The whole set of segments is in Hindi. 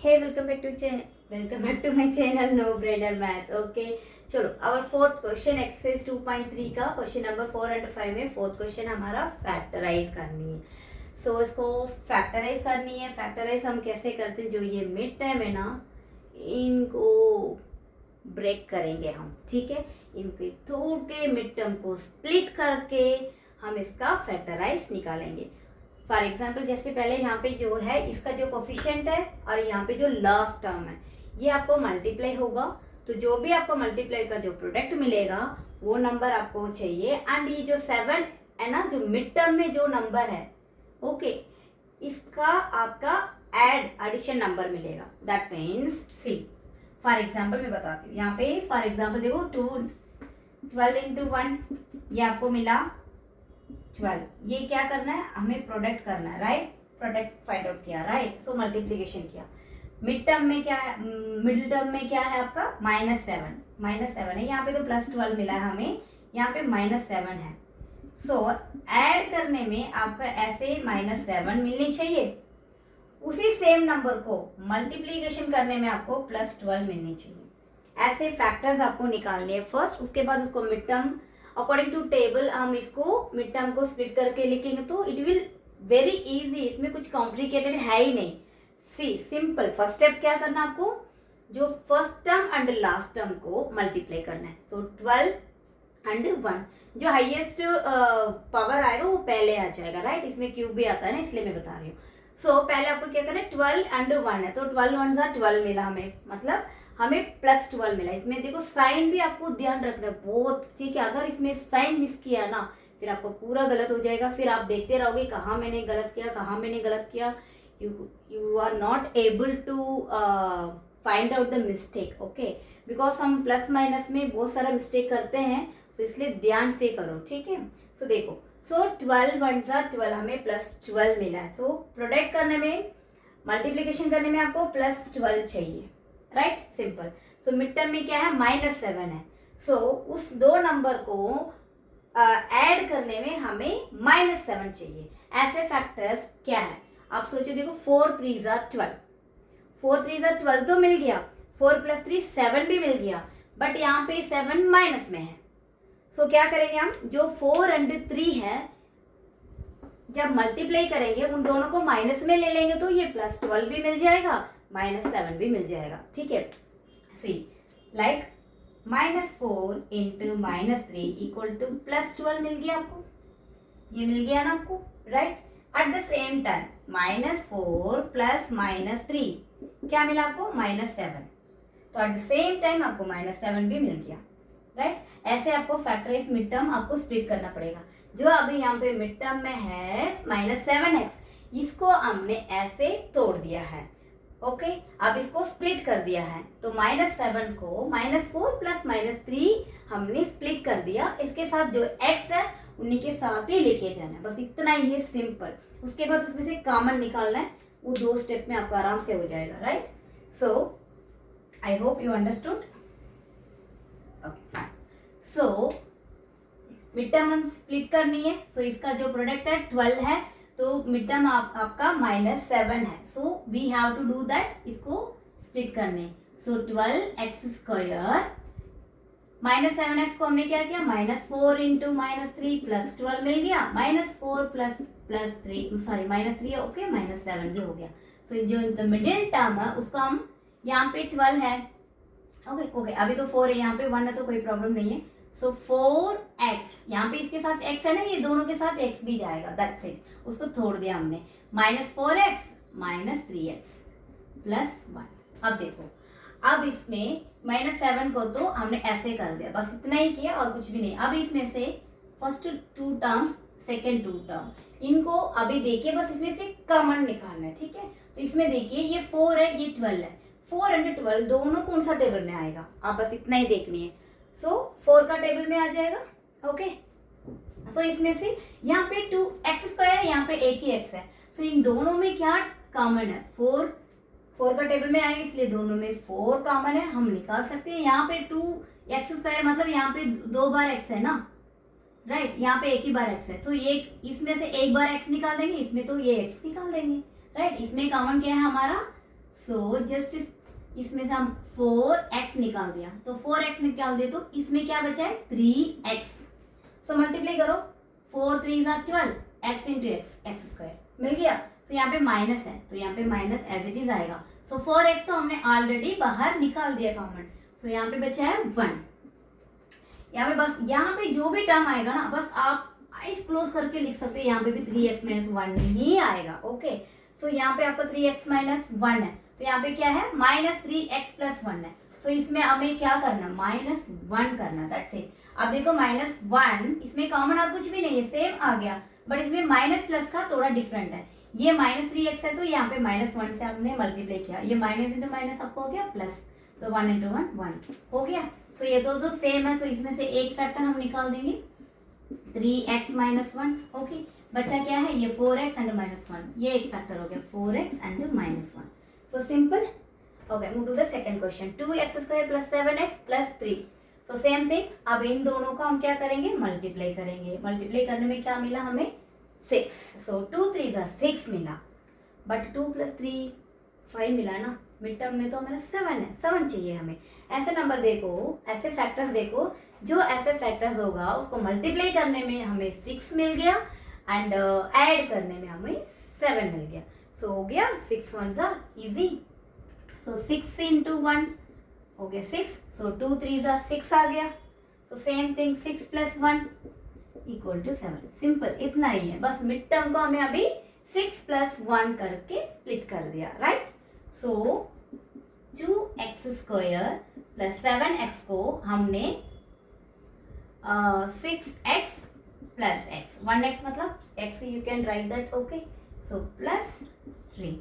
Hey, welcome back to my channel No Brainer Math. Okay, चलो our fourth question exercise 2.3 का क्वेश्चन नंबर 4 and 5 में फोर्थ क्वेश्चन हमारा फैक्टराइज करनी है. सो इसको फैक्टराइज करनी है. फैक्टराइज हम कैसे करते हैं, जो ये मिड टर्म है ना, इनको ब्रेक करेंगे हम. ठीक है, इनके तोड़ के मिड टर्म को स्प्लिट करके हम इसका फैक्टराइज निकालेंगे. फॉर एग्जाम्पल जैसे पहले यहाँ पे जो है इसका जो कोफिशिएंट है और यहाँ पे जो लास्ट टर्म है ये आपको मल्टीप्लाई होगा. तो जो भी आपको मल्टीप्लाई का जो प्रोडक्ट मिलेगा वो नंबर आपको चाहिए. एंड ये जो 7 है ना, जो मिड टर्म में जो नंबर है, ओके, इसका आपका एडिशन नंबर मिलेगा. That means see for example मैं बताती हूँ. यहाँ पे फॉर एग्जाम्पल देखो 12 इंटू 1 ये आपको मिला 12. ये क्या करना है, हमें प्रोडक्ट करना है, राइट. प्रोडक्ट फाइंड आउट किया, राइट. सो मल्टीप्लीकेशन किया. मिड टर्म में क्या है, मिडिल टर्म में क्या है आपका -7 है. यहाँ पे तो +12 मिला है हमें, यहाँ पे -7 है. सो ऐड करने में आपका ऐसे -7 मिलनी चाहिए. उसी सेम नंबर को मल्टीप्लीकेशन करने में आपको +12 मिलनी चाहिए. ऐसे फैक्टर्स आपको निकालने हैं फर्स्ट. उसके बाद उसको mid term according to table हम इसको मिड टर्म को स्प्लिट करके लिखेंगे तो इट विल वेरी इजी. इसमें कुछ कॉम्प्लिकेटेड है ही नहीं. सी सिंपल. फर्स्ट स्टेप क्या करना आपको, जो first term and last term को मल्टीप्लाई करना है. तो 12 एंड 1 जो हाईएस्ट पावर आएगा वो पहले आ जाएगा, राइट. इसमें क्यूब भी आता है ना, इसलिए मैं बता रही हूँ. सो पहले आपको क्या करना है, 12 एंड 1 है तो 12 1 सा 12 मिला हमें, मतलब हमें +12 मिला. इसमें देखो साइन भी आपको ध्यान रखना है बहुत, ठीक है. अगर इसमें साइन मिस किया ना फिर आपको पूरा गलत हो जाएगा. फिर आप देखते रहोगे कहाँ मैंने गलत किया, कहाँ मैंने गलत किया. You are not able to find out the mistake. Okay, because हम प्लस माइनस में बहुत सारा मिस्टेक करते हैं, तो इसलिए ध्यान से करो, ठीक है. सो देखो, सो 12 1 सा 12 हमें +12 मिला है. सो प्रोडक्ट करने में, मल्टीप्लीकेशन करने में आपको +12 चाहिए, right. Simple. So mid term में क्या है, -7 है. सो उस दो नंबर को ऐड करने में हमें -7 चाहिए. ऐसे फैक्टर्स क्या है आप सोचो. देखो 4 3 सा 12, 4 3 सा 12 तो मिल गया. 4 + 3 7 भी मिल गया. बट यहाँ पे 7 माइनस में है. सो क्या करेंगे हम, जो 4 एंड 3 है जब मल्टीप्लाई करेंगे उन दोनों को माइनस में ले लेंगे तो ये +12 भी मिल जाएगा, -7 भी मिल जाएगा, ठीक है. सी लाइक -4 इंटू -3 इक्वल टू +12 मिल गया आपको. ये मिल गया ना आपको, right. At the same time -4 + -3 क्या मिला आपको, -7. तो एट द सेम टाइम आपको -7 भी मिल गया, राइट. ऐसे आपको फैक्टराइज मिड टर्म आपको स्प्लिट करना पड़ेगा. जो अभी यहाँ पे मिड टर्म में है -7x, इसको हमने ऐसे तोड़ दिया है, ओके. अब इसको स्प्लिट कर दिया है तो -7 को -4 + -3 हमने स्प्लिट कर दिया. इसके साथ जो x है उन्हीं के साथ ही लेके जाना है, बस इतना ही है, सिंपल. उसके बाद उसमें से कॉमन निकालना है. वो 2 स्टेप में आपको आराम से हो जाएगा, right. So I hope you understood. Okay fine. So mid term हम स्प्लिट करनी है. सो इसका जो प्रोडक्ट है 12 है तो मिड टर्म आपका -7 है. So we have to do that, इसको स्प्लिट करने. सो 12x² -7x को हमने क्या किया, -4 इंटू -3 +12 मिल गया. -4 + 3 सॉरी -3 ओके, -7 भी हो गया. सो जो मिडिल टर्म है उसका हम, यहाँ पे 12 है, ओके ओके, अभी तो 4 है, यहाँ पे 1 है तो कोई प्रॉब्लम नहीं है. सो 4x, यहाँ पे इसके साथ x है ना, ये दोनों के साथ x भी जाएगा, दैट्स इट. उसको तोड़ दिया हमने. -4x -3x +1. अब देखो, अब इसमें -7 को तो हमने ऐसे कर दिया, बस इतना ही किया और कुछ भी नहीं. अब इसमें से फर्स्ट 2 टर्म्स, सेकेंड 2 टर्म, इनको अभी देखिए, बस इसमें से कॉमन निकालना है, ठीक है. तो इसमें देखिए ये 4 है, ये 12 है. 4 एंड 12 दोनों कौन सा टेबल में आएगा, आप बस इतना ही देखनी है. सो 4 का टेबल में आ जाएगा, ओके. सो इसमें से यहाँ पे 2x² है, यहाँ पे एक ही x है. सो इन दोनों में क्या कॉमन है, 4 का टेबल में आएगा, इसलिए दोनों में 4 कॉमन है, हम निकाल सकते हैं. यहाँ पे 2x² मतलब यहाँ पे 2 बार x है ना, राइट. यहाँ पे एक ही बार x है तो ये इसमें से एक बार x निकाल देंगे, इसमें तो ये x निकाल देंगे, राइट. इसमें कॉमन क्या है हमारा, सो जस्ट इसमें से हम 4x निकाल दिया, तो 4x निकाल दिया तो इसमें क्या बचा है 3x। सो मल्टीप्लाई करो, 4 3 12, x इंटू एक्स स्क्वायर मिल गया। तो यहाँ पे माइनस है तो यहाँ पे माइनस एज इट इज आएगा। सो 4x तो हमने ऑलरेडी बाहर निकाल दिया कॉमन। सो यहाँ पे बचा है 1। यहाँ पे बस यहाँ पे जो भी टर्म आएगा ना बस आप आइस क्लोज करके लिख सकते हैं, यहाँ पे भी 3x माइनस 1 ही आएगा। ओके, सो यहाँ पे आपका 3x माइनस 1 है, तो यहाँ पे क्या है माइनस 3x प्लस 1 है। सो इसमें हमें क्या करना माइनस 1 करना, दैट्स इट। अब देखो माइनस 1 इसमें कॉमन और कुछ भी नहीं है, सेम आ गया, बट इसमें माइनस प्लस का थोड़ा डिफरेंट है। ये माइनस 3x है तो यहाँ पे माइनस 1 से हमने मल्टीप्लाई किया, ये माइनस इंटू माइनस आपको हो गया प्लस, तो 1 इंटू 1 1 हो गया। सो ये तो सेम है, तो इसमें से एक फैक्टर हम निकाल देंगे 3x माइनस 1। ओके, बचा क्या है ये 4x एंड माइनस 1, ये एक फैक्टर हो गया 4x and minus 1। So simple. Okay, move to the second question, 2x square plus 7x plus 3। So same thing, अब इन दोनों का हम क्या करेंगे मल्टीप्लाई करेंगे। मल्टीप्लाई करने में क्या मिला हमें 6। सो 2 3 6 मिला, बट 2 प्लस 3 5 मिला ना। मिड टर्म में तो हमें 7 है, 7 चाहिए हमें। ऐसे नंबर देखो, ऐसे फैक्टर्स देखो, जो ऐसे फैक्टर्स होगा उसको मल्टीप्लाई करने में हमें 6 मिल गया एंड ऐड करने में हमें 7 मिल गया। सो हो गया 6 1 इजी। सो 6 इंटू 1 हो गया 6। सो 2 3 6 आ गया। So same thing 6 plus 1 equal to 7। Simple, इतना ही है। बस मिड टर्म को हमें अभी 6 प्लस 1 करके स्प्लिट कर दिया, राइट। सो 2x स्क्वायर प्लस 7x को हमने 6x प्लस x, 1x मतलब x, you can write that. Okay, so plus 3।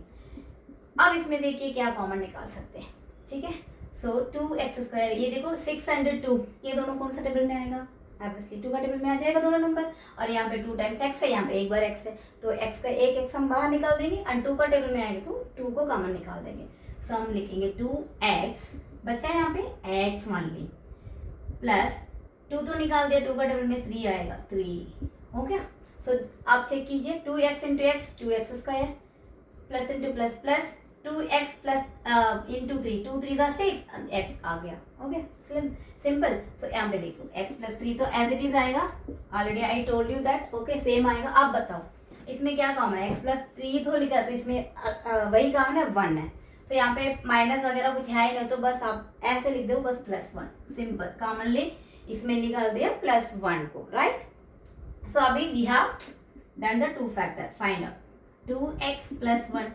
अब इसमें देखिए क्या कॉमन निकाल सकते हैं, ठीक है। सो 2x स्क्वायर, ये देखो 6 एंड 2, ये दोनों कौन सा टेबल में आएगा ऑब्वियसली 2 का टेबल में आ जाएगा दोनों नंबर। और यहाँ पे 2 टाइम्स x है, यहाँ पे एक बार x है, तो x का एक x हम बाहर निकाल देंगे एंड 2 का टेबल में आएगा तो 2 को कॉमन निकाल देंगे। सो हम लिखेंगे 2x, बचा है यहाँ पे x ओनली, प्लस 2 तो निकाल दिया, 2 का टेबल में 3 आएगा, 3 हो गया। सो आप चेक कीजिए 2x into x 2x square plus into plus plus 2x plus into 3, 2 3 6 x आ गया, हो गया सिंपल। सो यहाँ पे देखो x प्लस 3 तो एज इट इज आएगा, already I told you that. Okay, same आएगा। आप बताओ इसमें क्या कॉमन है, x प्लस 3 तो लिखा है तो इसमें वही कॉमन है 1 है। तो यहाँ पे माइनस वगैरह कुछ है ही नहीं, तो बस आप ऐसे लिख दो बस प्लस 1, सिंपल। कॉमनली इसमें निकाल दिया प्लस 1 को, राइट। सो अभी we have done the 2 factor, find out 2x plus 1,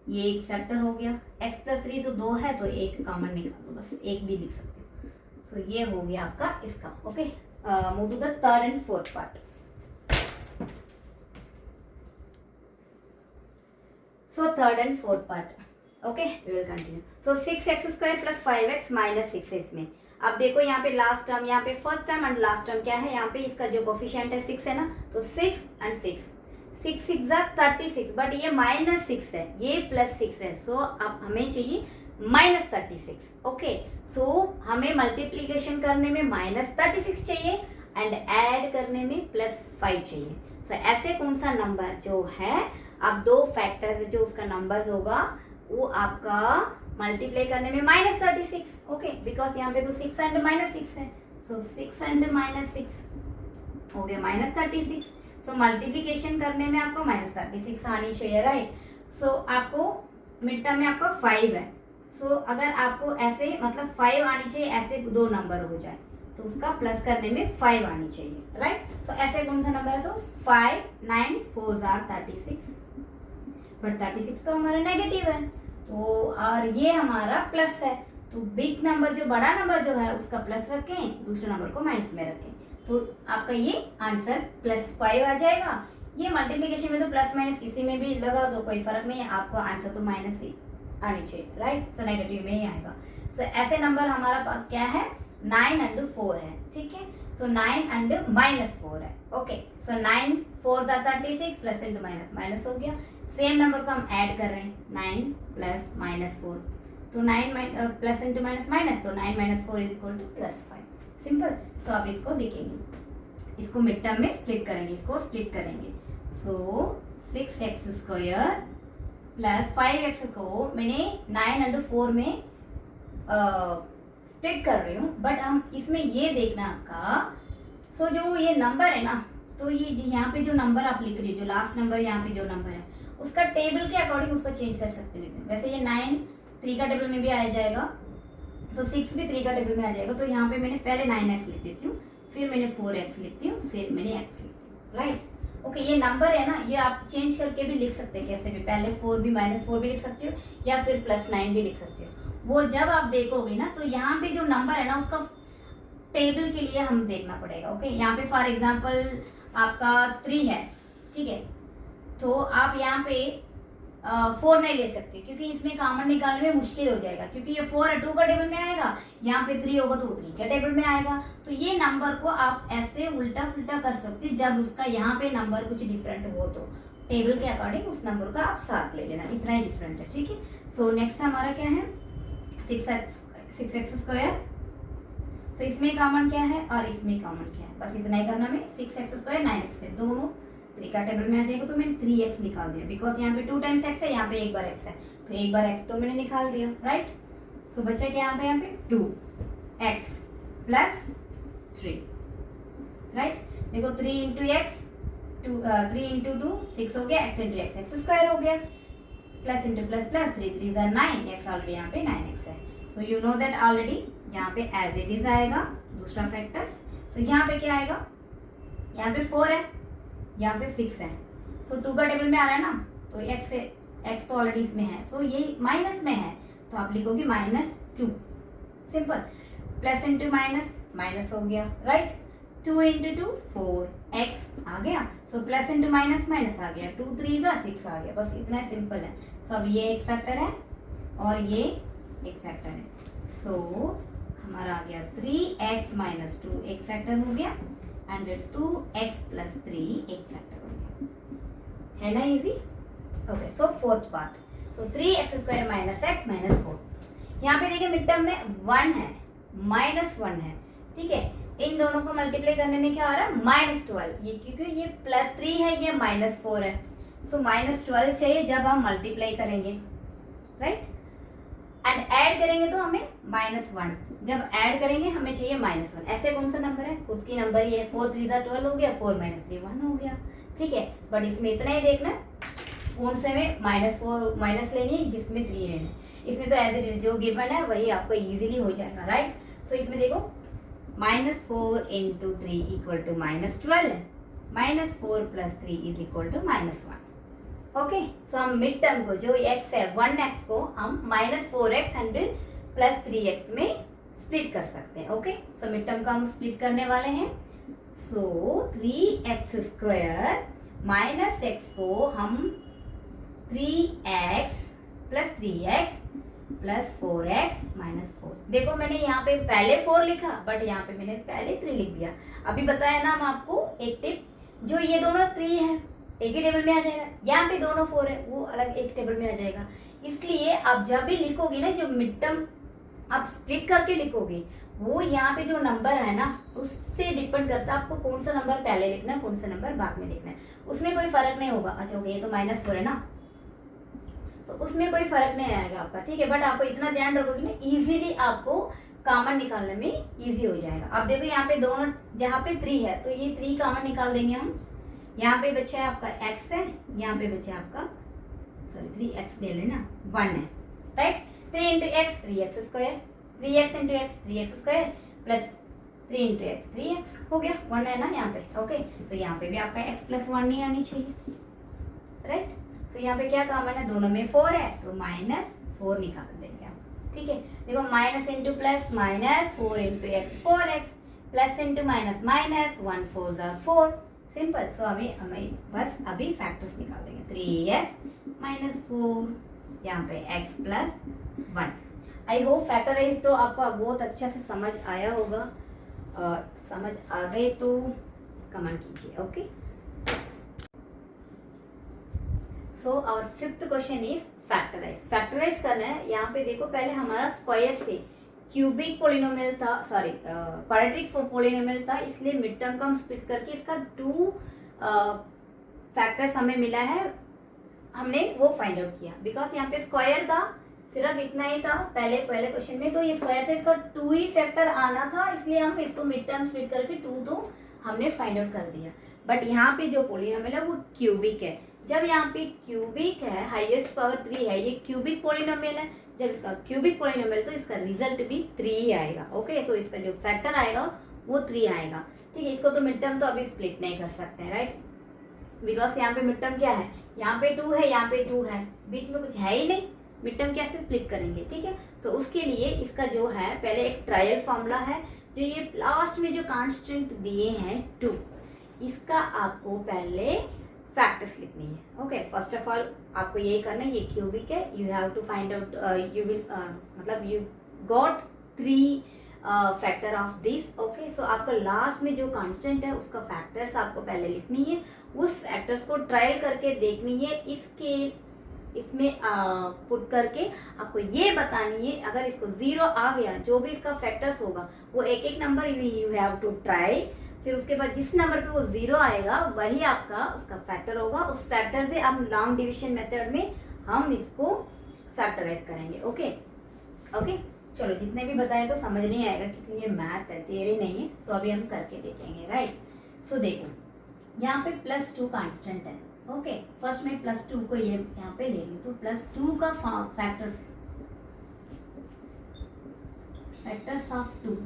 ये एक फैक्टर हो गया। x प्लस 3 तो 2 है, तो एक कॉमन निकाल दो, बस एक भी लिख सकते हो। सो ये हो गया आपका इसका। Okay, move to the third and fourth part. So third and fourth part, okay we will continue. So 6x square plus 5x minus 6 है इसमें। अब देखो यहाँ पे लास्ट टर्म, यहाँ पे first term and last term क्या है, यहाँ पे इसका जो कोफिशिएंट है 6 है ना, तो 6 एंड 6, 6 6 36, बट ये माइनस 6 है, ये प्लस 6 है। सो अब हमें चाहिए माइनस 36। ओके, सो हमें मल्टीप्लीकेशन करने में माइनस 36 चाहिए एंड ऐड करने में प्लस 5 चाहिए। सो ऐसे कौन सा नंबर जो है, अब 2 फैक्टर्स जो उसका नंबर होगा वो आपका मल्टीप्लाई करने में माइनस 36। ओके, बिकॉज यहाँ पे तो 6 एंड माइनस 6 है। सो 6 एंड माइनस 6 हो गया माइनस 36। सो मल्टीप्लीकेशन करने में आपको माइनस 36 आनी चाहिए, राइट। सो आपको मिड टर्म में आपका 5 है। सो अगर आपको ऐसे मतलब 5 आनी चाहिए, ऐसे 2 नंबर हो जाए तो उसका प्लस करने में 5 आनी चाहिए, राइट। तो ऐसे कौन सा नंबर है, तो 5 9 4 36, बट 36 तो हमारा नेगेटिव है, तो और ये हमारा प्लस है, तो बिग नंबर जो बड़ा नंबर जो है उसका प्लस रखें, दूसरे नंबर को माइनस में रखें, तो आपका ये आंसर प्लस 5 आ जाएगा। ये मल्टीप्लिकेशन में तो प्लस माइनस किसी में भी लगा दो, कोई फर्क नहीं है, आपको आंसर तो माइनस ही आनी चाहिए, राइट। सो नेगेटिव में ही आएगा। सो ऐसे नंबर हमारा पास क्या है 9 एंड 4 है, ठीक है। सो 9 एंड माइनस 4 है। ओके, सो 9 4 36 प्लस इंटू माइनस माइनस हो गया। सेम नंबर को हम ऐड कर रहे हैं 9 प्लस माइनस 4, तो 9 प्लस इंटू माइनस माइनस, तो 9 minus 4 is equal to plus 5, simple. So आप इसको देखेंगे, इसको मिड टर्म में स्प्लिट करेंगे, इसको स्प्लिट करेंगे। सो 6x स्क्वायर प्लस 5x को मैंने 9/4 में स्प्लिट कर रही हूँ, बट हम इसमें ये देखना आपका, सो जो ये नंबर है ना, तो ये यहाँ पे जो नंबर आप लिख रही हो, जो लास्ट नंबर यहाँ पे जो नंबर है उसका टेबल के अकॉर्डिंग उसको चेंज कर सकते हैं। वैसे ये 9 3 का टेबल में भी आ जाएगा, तो 6 भी 3 का टेबल में आ जाएगा। तो यहाँ पे मैंने पहले 9x लिख देती हूँ, फिर मैंने 4x लिखती हूँ, फिर मैंने x लिखती हूँ, राइट। ओके, ये नंबर है ना, ये आप चेंज करके भी लिख सकते हैं कैसे भी, पहले 4 भी -4 भी लिख सकती हो, या फिर +9 भी लिख सकती हो। वो जब आप देखोगे ना, तो यहाँ पे जो नंबर है ना उसका टेबल के लिए हम देखना पड़ेगा। ओके, यहाँ पे फॉर एग्जांपल आपका 3 है, ठीक है, तो आप यहाँ पे 4 नहीं ले सकते, क्योंकि इसमें कॉमन निकालने में मुश्किल हो जाएगा, क्योंकि ये 4 है 2 का टेबल में आएगा, यहाँ पे 3 होगा तो 3 के टेबल में आएगा। तो ये नंबर को आप ऐसे उल्टा फुल्टा कर सकते, जब उसका यहाँ पे नंबर कुछ डिफरेंट हो तो टेबल के अकॉर्डिंग उस नंबर का आप साथ ले लेना, इतना ही डिफरेंट है, ठीक है। सो नेक्स्ट हमारा क्या है, 6x²। तो इसमें कॉमन क्या है और इसमें कॉमन क्या है, बस इतना ही करना। में 6x², 9x दोनों 3 का टेबल में आ जाएगा, तो मैंने 3x निकाल दिया, बिकॉज यहाँ पे 2 टाइम्स x है, यहाँ पे एक बार x है, तो एक बार x तो मैंने निकाल दिया, राइट। सो बचा क्या यहाँ पे 2x + 3, राइट। देखो 3 × x 3 × 2 6 हो गया, x × x² हो गया, plus into plus plus 3 3 = 9, x already यहाँ पे 9x है। So you know that already यहाँ पे एज इट इज आएगा दूसरा फैक्टर्स। तो यहाँ पे क्या आएगा, यहाँ पे 4 है, यहाँ पे 6 है, सो 2 का टेबल में आ रहा है ना, तो x तो ऑलरेडी इसमें है, सो ये माइनस में है, तो आप लिखोगे -2, simple. Plus into minus minus हो गया, राइट। 2 × 2 4x आ गया, so plus into minus minus आ गया, 2 3 = 6 आ गया, बस इतना सिंपल है। सो अब ये एक फैक्टर है और ये एक फैक्टर है, सो हमारा आ गया 3x - 2 एक फैक्टर हो गया, एंड 2x + 3 एक फैक्टर हो गया, है ना इजी। ओके, सो फोर्थ पार्ट, तो 3x² - x - 4। यहाँ पे देखिए मिड टर्म में 1 है, -1 है, ठीक है। इन दोनों को मल्टीप्लाई करने में क्या आ रहा है, -12, ये क्योंकि ये +3 है, ये -4 है, सो -12 चाहिए जब हम मल्टीप्लाई करेंगे, राइट। एंड ऐड करेंगे तो हमें -1, जब ऐड करेंगे हमें चाहिए -1। ऐसे कौन सा नंबर है, खुद की नंबर ही है, 4 3 = 12 हो गया, 4 - 3 1 हो गया, ठीक है। बट इसमें इतना ही देखना कौन से में -4 माइनस लेनी है, जिसमें 3 लेना है। इसमें तो एज इट इज जो गिवन है वही आपको इजीली हो जाएगा, राइट। सो इसमें देखो -4 × 3 = -12 है, -4 + 3 = -1। ओके, सो हम मिड टर्म को जो x है 1x को हम -4x एंड +3x में स्प्लिट कर सकते हैं। ओके, सो मिड टर्म को हम स्प्लिट करने वाले हैं। सो 3x² - x को हम 3x + 3x + 4x - 4। देखो मैंने यहाँ पे पहले 4 लिखा, बट यहाँ पे मैंने पहले 3 लिख दिया। अभी बताया ना हम आपको एक टिप, जो ये दोनों 3 है एक ही टेबल में आ जाएगा, यहाँ पे दोनों 4 है वो अलग एक टेबल में आ जाएगा। इसलिए आप जब भी लिखोगे ना, जो मिड टर्म आप स्प्लिट करके लिखोगे, वो यहाँ पे जो नंबर है ना उससे डिपेंड करता है आपको कौन सा नंबर पहले लिखना है, कौन सा नंबर बाद में लिखना है, उसमें कोई फर्क नहीं होगा। अच्छा ओके, ये तो -4 है ना, तो उसमें कोई फर्क नहीं आएगा आपका, ठीक है। बट आपको इतना ध्यान रखोगे ना, इजीली आपको कॉमन निकालने में इजी हो जाएगा। अब देखो यहाँ पे दोनों, जहाँ पे 3 है तो ये 3 कॉमन निकाल देंगे हम। यहाँ पे बच्चा है आपका x है, यहाँ पे बच्चा है आपका 3x ले लेना 1 है, right. 3 × x 3x², 3x × x 3x² + 3 × x 3x हो गया, 1 है ना यहाँ पे। ओके, तो यहाँ पे भी आपका x + 1 नहीं आनी चाहिए, राइट। तो यहाँ पे क्या कॉमन है, दोनों में 4 है, तो -4 निकाल देंगे हम, ठीक है। देखो minus into plus -4 × x 4x plus into minus minus 1 4 = 4, simple. So हमें बस अभी फैक्टर्स निकाल देंगे, 3x - 4, यहाँ पे x + 1। आई होप फैक्टराइज तो आपको बहुत अच्छा से समझ आया होगा, समझ आ गए तो कमेंट कीजिए। Okay, so our 5th question is factorise करना है। यहाँ पे देखो पहले हमारा स्क्वायर से क्यूबिक पोलिनोमियल था, सॉरी क्वाड्रेटिक पोलिनोमियल था, इसलिए मिड टर्म को हम स्प्लिट करके इसका 2 फैक्टर्स हमें मिला है हमने वो फाइंड आउट किया, बिकॉज यहाँ पे स्क्वायर था, सिर्फ इतना ही था पहले क्वेश्चन में, तो ये स्क्वायर था, इसका 2 ही फैक्टर आना था, इसलिए हम इसको मिड टर्म स्प्लिट करके 2 तो हमने फाइंड आउट कर दिया। बट यहाँ पे जो पॉलिनोमियल है वो क्यूबिक है। जब यहाँ पे क्यूबिक है, हाईएस्ट पावर 3 है, ये क्यूबिक पॉलिनोमियल है, जब इसका क्यूबिक पॉलिनोमियल तो इसका रिजल्ट भी 3 ही आएगा। ओके, सो इसका जो फैक्टर आएगा वो 3 आएगा। ठीक है, इसको तो मिड टर्म तो अभी स्प्लिट नहीं कर सकते हैं, राइट, बिकॉज यहाँ पे मिड टर्म क्या है, यहाँ पे 2 है, यहाँ पे 2 है, बीच में कुछ है ही नहीं, मिड टर्म कैसे स्प्लिट करेंगे। ठीक है, तो उसके लिए इसका जो है पहले एक ट्रायल फॉर्मूला है, जो ये लास्ट में जो कांस्टेंट दिए हैं 2, इसका आपको पहले फैक्टर्स लिखनी है। ओके, फर्स्ट ऑफ ऑल आपको यही करना है, ये क्यूबिक है, you have to find out, you will मतलब you got 3 factor of this. Okay, so आपको लास्ट में जो कांस्टेंट है उसका फैक्टर्स आपको पहले लिखनी है, उस फैक्टर्स को ट्रायल करके देखनी है, इसमें पुट करके आपको ये बतानी है, अगर इसको 0 आ गया, जो भी इसका फैक्टर्स होगा वो एक एक number you have to try, फिर उसके बाद जिस नंबर पे वो 0 आएगा वही आपका उसका फैक्टर होगा, उस फैक्टर से हम लॉन्ग डिविजन मेथड में हम इसको फैक्टराइज करेंगे। ओके ओके, चलो जितने भी बताए तो समझ नहीं आएगा क्योंकि ये मैथ है, थियरी नहीं है, सो अभी हम करके देखेंगे, राइट। सो देखो यहाँ पे +2 कांस्टेंट है। ओके, फर्स्ट में +2 को ये यहाँ पे ले लूँ, तो +2 का फैक्टर्स ऑफ 2,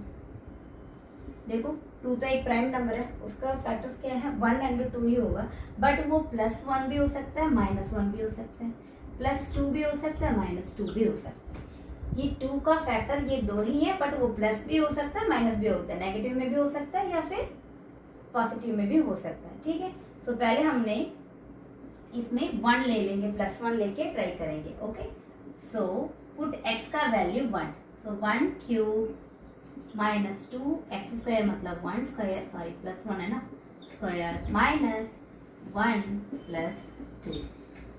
देखो 2 तो एक प्राइम नंबर है, उसका फैक्टर्स क्या है 1 और 2 ही होगा, बट वो +1 भी हो सकता है, -1 भी हो सकता है, +2 भी हो सकता है, -2 भी हो सकता है। ये 2 का फैक्टर ये 2 ही है, बट वो प्लस भी हो सकता है, माइनस भी होता है, नेगेटिव में भी हो सकता है या फिर पॉजिटिव में भी हो सकता है। ठीक है, सो पहले हमने इसमें 1 ले लेंगे, +1 लेके ट्राई करेंगे। ओके, सो पुट x का वैल्यू 1, सो 1 क्यूब -2 x स्क्वायर मतलब 1 स्क्वायर, सॉरी +1 है ना, स्क्वायर -1 + 2।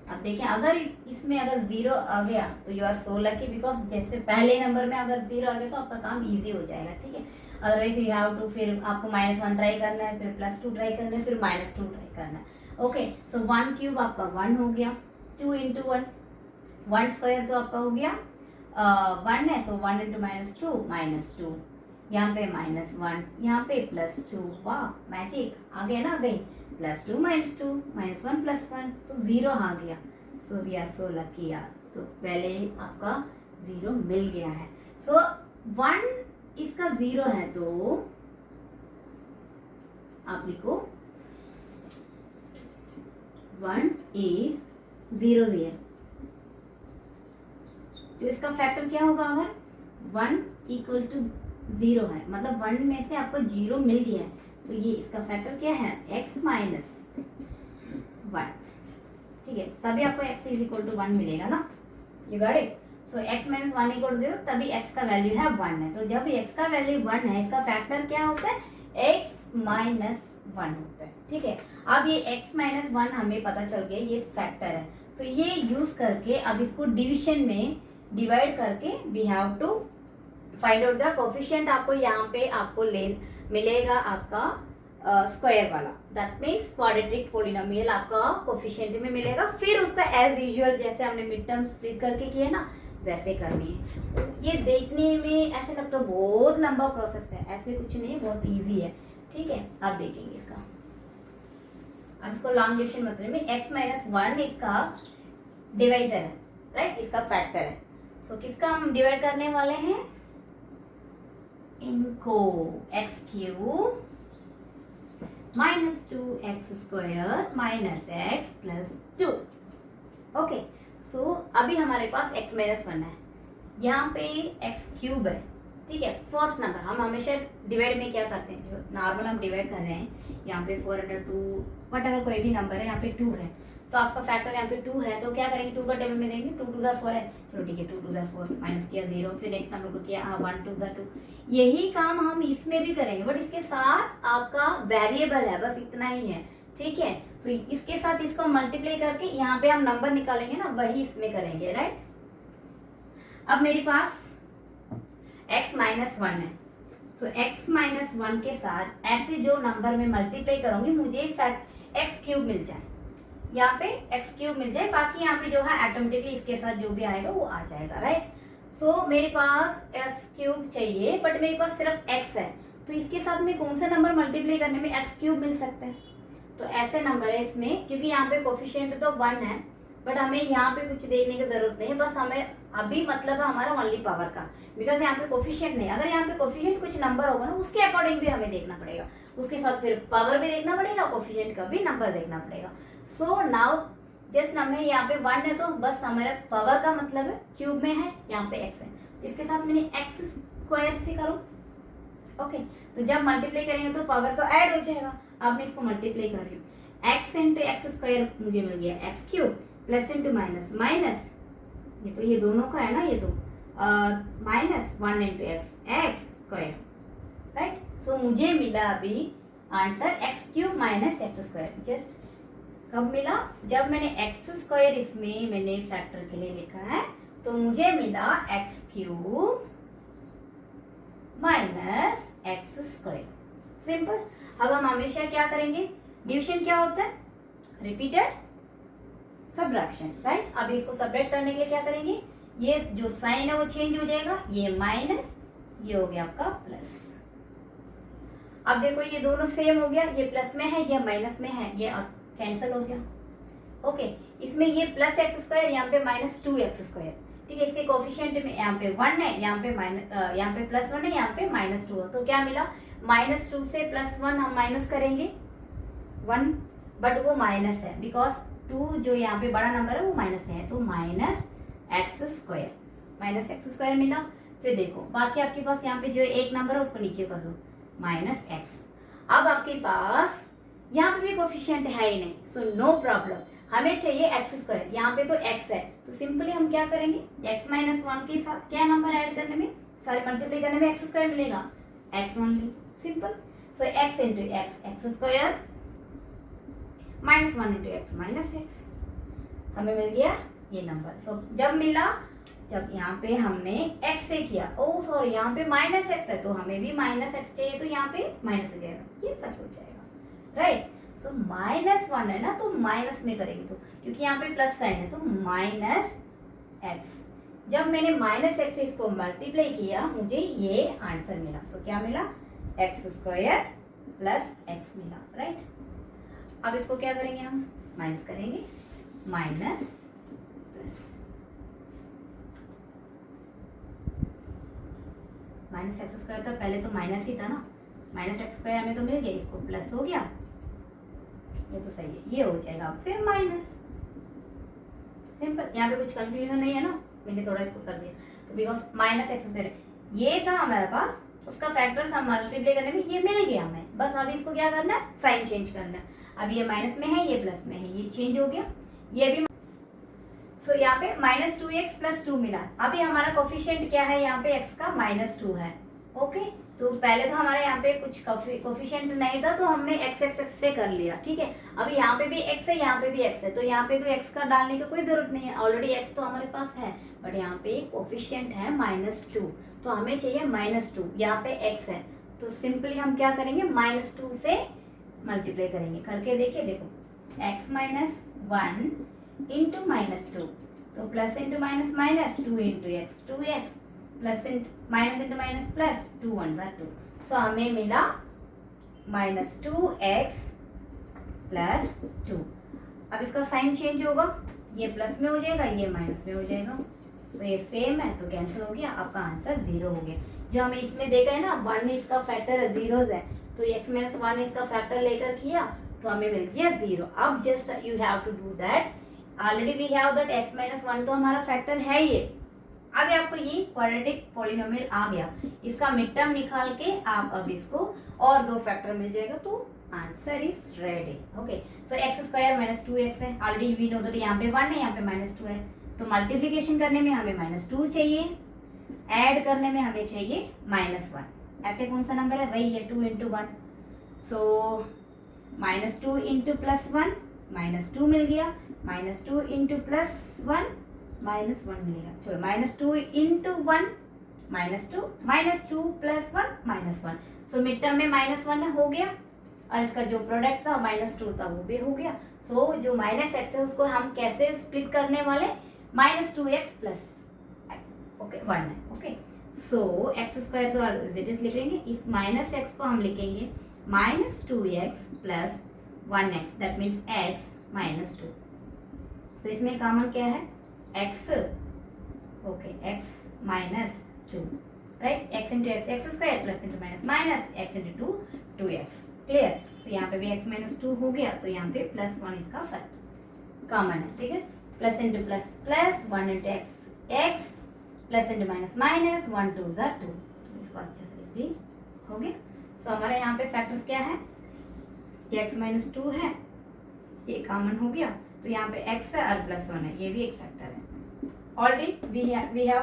अब देखिए अगर इसमें अगर 0 आ गया तो you are so lucky, because जैसे पहले नंबर में अगर 0 आ गया तो आपका काम इजी हो जाएगा। ठीक है, अदरवाइज यू हैव टू, फिर आपको -1 ट्राई करना है, फिर +2 ट्राई करना है, फिर -2 ट्राई करना है। ओके, सो 1 क्यूब आपका 1 हो गया, 2 × 1, 1 स्क्वायर तो आपका हो गया 1 है, सो 1 × -2 -2, यहाँ पे -1, यहाँ पे +2, वाह मैजिक आ गया ना, गई +2 -2 -1 +1, सो 0 आ गया, so we are so lucky यार, तो पहले ही आपका 0 मिल गया है। सो 1 इसका 0 है तो आप लिखो 1 is 0 0, तो इसका फैक्टर क्या होगा, अगर 1 = 0 है मतलब 1 में से आपको 0 मिल गया है, तो ये इसका फैक्टर क्या है x - 1। ठीक है, तभी आपको x = 1 मिलेगा ना, you got it. So x - 1 = 0, तभी x का वैल्यू है 1 है, तो जब x का वैल्यू 1 है, इसका फैक्टर क्या होता है x - 1 होता है। ठीक है, अब ये x - 1 हमें पता चल गया ये फैक्टर है, तो ये यूज करके अब इसको डिविजन में डिवाइड करके we have to find out the coefficient. आपको यहाँ पे आपको मिलेगा आपका स्क्वायर वाला, दैट मीन्स क्वाड्रेटिक पॉलिनोमियल आपका कोफिशिएंट में मिलेगा, फिर उसका एज यूजुअल जैसे हमने मिड टर्म स्प्लिट करके किया ना वैसे करनी है। ये देखने में ऐसे लगता है बहुत लंबा प्रोसेस है, ऐसे कुछ नहीं, बहुत ईजी है। ठीक है, आप देखेंगे इसका, अब इसको लॉन्ग डिविजन मेथड में x - 1 इसका डिवाइजर है, राइट, इसका फैक्टर है। सो किसका हम डिवाइड करने वाले हैं, इनको x³ -2x² -x + 2। ओके, सो अभी हमारे पास x - 1 है, यहाँ पे x³ है। ठीक है, फर्स्ट नंबर हम हमेशा डिवाइड में क्या करते हैं, जो नॉर्मल हम डिवाइड कर रहे हैं, यहाँ पे 402 बट अगर कोई भी नंबर है, यहाँ पे 2 है, तो आपका फैक्टर यहाँ पे 2 है, तो क्या करेंगे 2 का टेबल में देंगे, 2 × 4 है, चलो ठीक है 2 × 4 माइनस किया 0, फिर नेक्स्ट नंबर को किया 1 2 2। यही काम हम इसमें भी करेंगे, बट इसके साथ आपका वेरिएबल है, बस इतना ही है। ठीक है, तो इसके साथ इसको मल्टीप्लाई करके यहाँ पे हम नंबर निकालेंगे ना, वही इसमें करेंगे, राइट। अब मेरे पास x - 1 है, सो x - 1 के साथ ऐसे जो नंबर में मल्टीप्लाई करूंगी मुझे x³ मिल जाए, यहाँ पे एक्स क्यूब मिल जाए, बाकी यहाँ पे जो है ऑटोमेटिकली इसके साथ जो भी आएगा वो आ जाएगा, राइट। सो मेरे पास एक्स क्यूब चाहिए बट मेरे पास सिर्फ एक्स है, तो इसके साथ में कौन सा नंबर मल्टीप्लाई करने में एक्स क्यूब मिल सकता है? तो ऐसे नंबर है इसमें, क्योंकि यहाँ पे कोफिशिएंट तो 1 है बट हमें यहाँ पे कुछ देखने की जरूरत नहीं है, बस हमें अभी मतलब है हमारा ओनली पावर का, बिकॉज यहाँ पे कोफिशिएंट नहीं। अगर यहाँ पे कोफिशिएंट कुछ नंबर होगा ना उसके अकॉर्डिंग भी हमें देखना पड़ेगा, उसके साथ फिर पावर भी देखना पड़ेगा, कोफिशिएंट का भी नंबर देखना पड़ेगा। सो नाउ जस्ट हमें यहाँ पे 1 है तो बस हमारे पावर का मतलब है क्यूब में है, यहाँ पे एक्स है, जिसके साथ मैंने एक्स स्क्वायर से करूँ। ओके, तो जब मल्टीप्लाई करेंगे तो पावर तो ऐड हो जाएगा। अब मैं इसको मल्टीप्लाई कर रही हूँ, एक्स इंटू एक्स स्क्वायर मुझे मिल गया x cube, plus into minus minus, ये तो ये दोनों का है ना, ये तो minus 1 into x square, right. So मुझे मिला अभी answer x cube minus x square. Just कब मिला? जब मैंने एक्स स्क्वायर इसमें मैंने फैक्टर के लिए लिखा है, तो मुझे मिला x cube minus x square. Simple. अब हम हमेशा क्या करेंगे, डिविजन क्या होता है? Repeated subtraction, right. अब इसको सबट्रैक्ट करने के लिए क्या करेंगे, ये जो साइन है वो चेंज हो जाएगा, ये माइनस, ये हो गया आपका प्लस। अब देखो ये दोनों सेम हो गया, ये प्लस में है ये माइनस में है, ये कैंसिल हो गया। ओके, इसमें ये प्लस एक्स स्क्वायर, यहाँ पे माइनस 2 एक्स स्क्वायर, ठीक है। इसके कोफिशिएंट में यहाँ पे 1 है, यहाँ पे यहाँ पे प्लस 1 है, यहाँ पे माइनस 2 है, तो क्या मिला, माइनस 2 से प्लस 1 हम माइनस करेंगे 1, बट वो माइनस है बिकॉज 2 जो यहाँ पे बड़ा नंबर है वो माइनस है, तो माइनस एक्स स्क्वायर मिला। फिर देखो बाकी आपके पास यहाँ पे जो एक नंबर है उसको नीचे कर दो, माइनस एक्स। अब आपके पास यहाँ पे भी कोफिशिएंट है ही नहीं, सो नो प्रॉब्लम, हमें चाहिए एक्स स्क्वायर। यहाँ पे तो एक्स है, तो सिंपली हम क्या करेंगे, एक्स माइनस 1 के साथ क्या नंबर ऐड करने में, सॉरी मल्टीप्लाई करने में एक्स स्क्वायर मिलेगा, x only, simple. So x into x square minus 1 into x minus x, हमें मिल गया ये नंबर। सो जब मिला, जब यहाँ पे हमने x से किया, ओ सॉरी यहाँ पे माइनस एक्स है तो हमें भी माइनस एक्स चाहिए, तो यहाँ पे माइनस हो जाएगा, ये प्लस हो जाएगा, राइट। सो माइनस 1 है ना, तो माइनस में करेंगे, तो क्योंकि यहाँ पे प्लस साइन है तो माइनस एक्स। जब मैंने माइनस एक्स से इसको मल्टीप्लाई किया मुझे ये आंसर मिला। सो क्या मिला, एक्स स्क्वायर प्लस एक्स मिला, राइट। अब इसको क्या करेंगे, हम माइनस करेंगे, minus plus minus x square, तो पहले तो माइनस ही था ना, माइनस एक्स स्क्वायर हमें तो मिल गया, इसको प्लस हो गया, ये तो सही है, ये हो जाएगा फिर माइनस, सिंपल। यहाँ पे कुछ कंफ्यूजन नहीं है ना, मैंने थोड़ा इसको कर दिया, तो बिकॉज माइनस एक्स स्क्वायर ये था हमारे पास, उसका फैक्टर्स हम मल्टीप्लाई करने में ये मिल गया हमें, बस अभी इसको क्या करना है, साइन चेंज करना है। अब ये माइनस में है, ये प्लस में है, ये चेंज हो गया, ये भी। सो यहाँ पे माइनस 2x प्लस 2 मिला। अभी हमारा कोफिशिएंट क्या है, यहाँ पे x का माइनस 2 है। ओके, तो पहले तो हमारे यहाँ पे कुछ कोफिशिएंट नहीं था तो हमने x से कर लिया, ठीक है। अभी यहाँ पे भी x है, यहाँ पे भी x है, तो यहाँ पे तो x का डालने की कोई जरूरत नहीं है, ऑलरेडी x तो हमारे पास है, बट यहाँ पे कोफिशिएंट है -2, तो हमें चाहिए -2, यहाँ पे x है, तो सिंपली हम क्या करेंगे, -2 से मल्टीप्लाई करेंगे, करके देखिए, देखो x माइनस 1 इंटू -2, तो plus into minus minus, 2 into x 2x, plus minus into minus plus, 2 1 2, सो हमें मिला -2x प्लस 2। अब इसका साइन चेंज होगा, ये प्लस में हो जाएगा, ये माइनस में हो जाएगा, तो ये सेम है तो कैंसिल हो गया, आपका आंसर 0 हो गया। जो हमें इसमें देखा है ना, 1 इसका फैक्टर है, जीरोज है, तो x माइनस 1 इसका फैक्टर लेकर किया तो हमें मिल गया 0। अब just you have to do that, already we have that x minus 1 तो हमारा फैक्टर है ये। अब आपको ये क्वाड्रेटिक पॉलिनोमियल आ गया, इसका मिड टर्म निकाल के आप अब इसको और 2 फैक्टर मिल जाएगा, तो answer is ready. Okay, so x square minus 2x है, ऑलरेडी वी नो दैट यहाँ पे 1 है, यहाँ पे -2 है, तो मल्टीप्लीकेशन करने में हमें -2 चाहिए, ऐड करने में हमें चाहिए -1। ऐसे कौन सा नंबर है, वही है 2 इंटू 1, सो -2 इंटू प्लस 1 -2 मिल गया, -2 इंटू प्लस 1 -1 मिलेगा, चलो -2 into 1 -2 plus 1 -1, so mid term में -1 हो गया, और इसका जो प्रोडक्ट था -2 था वो भी हो गया, सो जो माइनस एक्स है उसको हम कैसे स्प्लिट करने वाले, -2x प्लस एक्स, ओके 1 है, ओके। सो एक्स स्क्वायर तो एज इट इज लिख लेंगे, इस माइनस एक्स को हम लिखेंगे -2x plus 1x, that means x -2। सो इसमें कॉमन क्या है, x, okay x -2, right, x into x, x square plus into minus minus x into 2x, clear. तो यहाँ पे भी x -2 हो गया, तो यहाँ पे +1 इसका कॉमन है, ठीक है। Plus into plus plus 1 into x plus into minus minus 1 2 ज़ा 2, तो इसको अच्छे से लिख दी, हो गया। सो हमारे यहाँ पे फैक्टर्स क्या है, ये x -2 है, ये कॉमन हो गया, तो यहाँ पे x है और +1 है, ये भी एक फैक्टर है। Already we have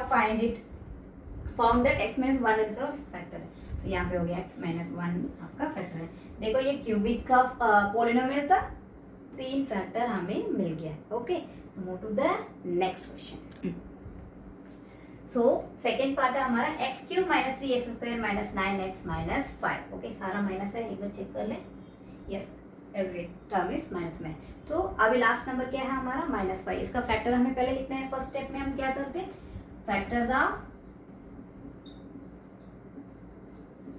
found that x -1 is a factor है, तो यहाँ पे हो गया x -1 आपका फैक्टर है। देखो ये क्यूबिक का पॉलिनोमियल था, 3 फैक्टर हमें मिल गया, okay. So move to the next question. So second part है हमारा x³ - 3x² - 9x - 5, ओके। सारा माइनस है, एक बार चेक कर ले, yes every term is minus में। तो अभी लास्ट नंबर क्या है हमारा -5, इसका फैक्टर हमें पहले लिखना है। फर्स्ट स्टेप में हम क्या करते हैं, फैक्टर्स ऑफ